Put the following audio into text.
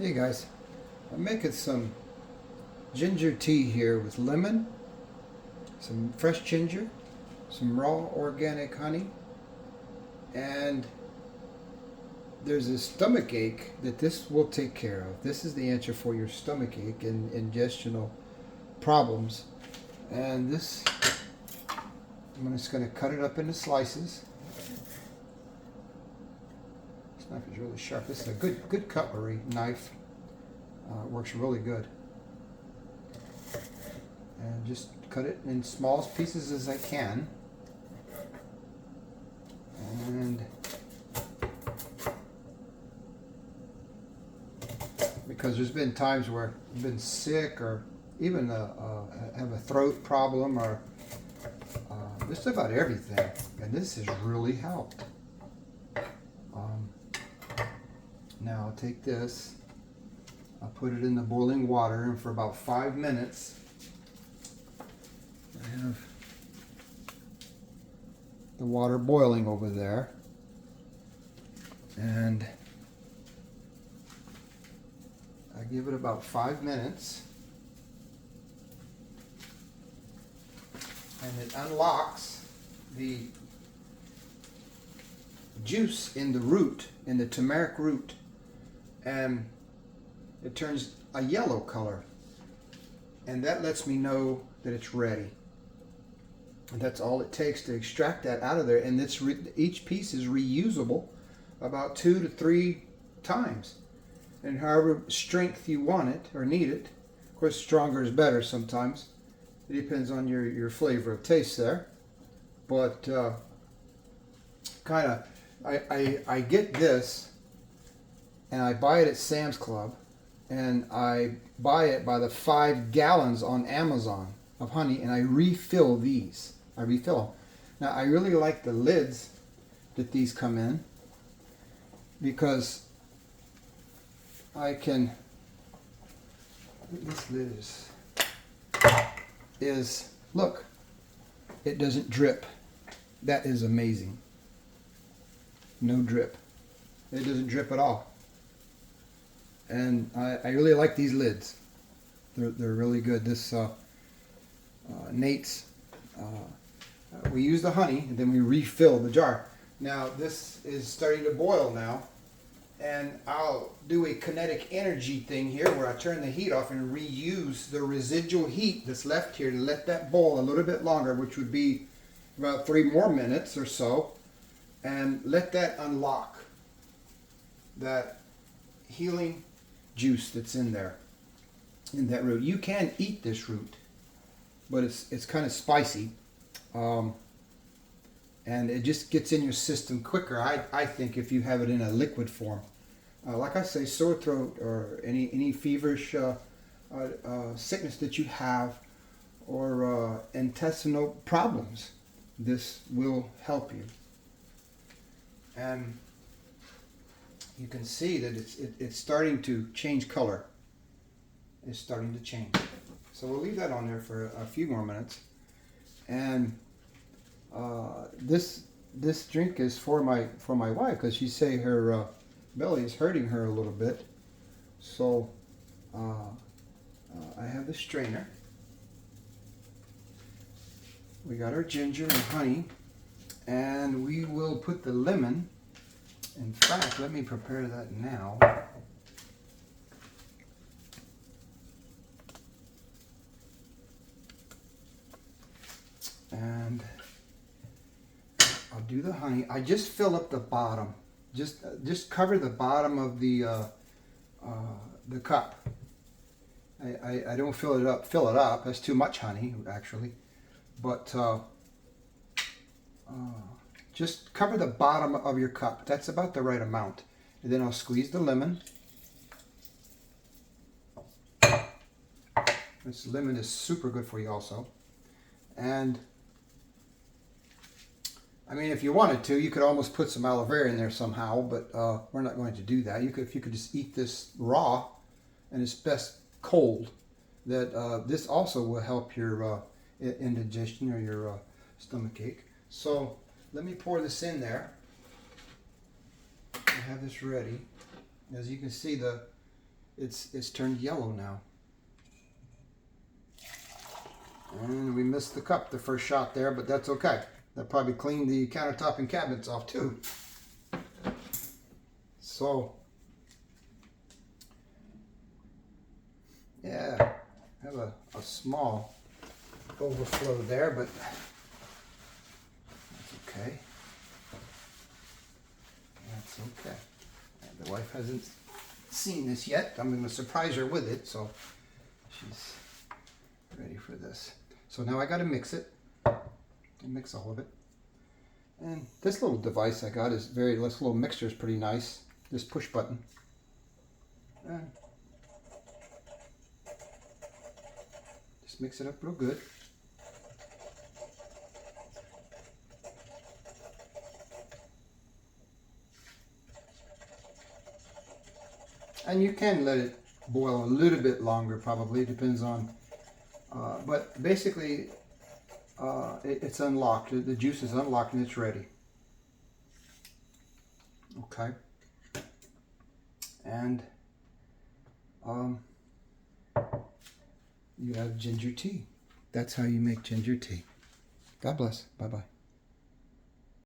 Hey guys, I'm making some ginger tea here with lemon, some fresh ginger, some raw organic honey, and there's a stomach ache that this will take care of. This is the answer for your stomach ache and ingestional problems. And this, I'm just going to cut it up into slices. This knife is really sharp. This is a good cutlery knife. It works really good. And just cut it in small pieces as I can. And because there's been times where I've been sick or even have a throat problem or just about everything, and this has really helped. Now I'll take this, I'll put it in the boiling water, and for about 5 minutes I have the water boiling over there, and I give it about 5 minutes, and it unlocks the juice in the root, in the turmeric root, and it turns a yellow color, and that lets me know that it's ready. And that's all it takes to extract that out of there, and each piece is reusable about 2 to 3 times, and however strength you want it or need it. Of course, stronger is better sometimes. It depends on your flavor of taste there, but I get this, and I buy it at Sam's Club, and I buy it by the 5 gallons on Amazon of honey, and I refill these. I refill them. Now I really like the lids that these come in, because I can. This lid is look, it doesn't drip. That is amazing. No drip. It doesn't drip at all. And I really like these lids. They're really good. This Nate's, we use the honey and then we refill the jar. Now this is starting to boil now, and I'll do a kinetic energy thing here where I turn the heat off and reuse the residual heat that's left here to let that boil a little bit longer, which would be about 3 more minutes or so, and let that unlock that healing juice that's in there, in that root. You can eat this root, but it's kind of spicy, and it just gets in your system quicker, I think, if you have it in a liquid form. Like I say, sore throat or any feverish sickness that you have, or intestinal problems, this will help you. And you can see that it's starting to change color. It's starting to change. So we'll leave that on there for a few more minutes. And this drink is for my wife, because she say her belly is hurting her a little bit. So I have the strainer. We got our ginger and honey, and we will put the lemon. In fact, let me prepare that now. And I'll do the honey. I just fill up the bottom. Just cover the bottom of the cup. I don't fill it up. Fill it up. That's too much honey, actually. But just cover the bottom of your cup. That's about the right amount. And then I'll squeeze the lemon. This lemon is super good for you also. And I mean, if you wanted to, you could almost put some aloe vera in there somehow, but we're not going to do that. If you could just eat this raw, and it's best cold, that this also will help your indigestion or your stomach ache. So let me pour this in there. I have this ready. As you can see, it's turned yellow now. And we missed the cup the first shot there, but that's okay. That probably cleaned the countertop and cabinets off too. So, yeah, have a small overflow there, but that's okay. That's okay. And the wife hasn't seen this yet. I'm going to surprise her with it, so she's ready for this. So now I got to mix it. Mix all of it. And this little device I got is this little mixture is pretty nice. This push button. And just mix it up real good. And you can let it boil a little bit longer, probably. Depends on, but basically it's unlocked. The juice is unlocked and it's ready. Okay. And you have ginger tea. That's how you make ginger tea. God bless. Bye-bye.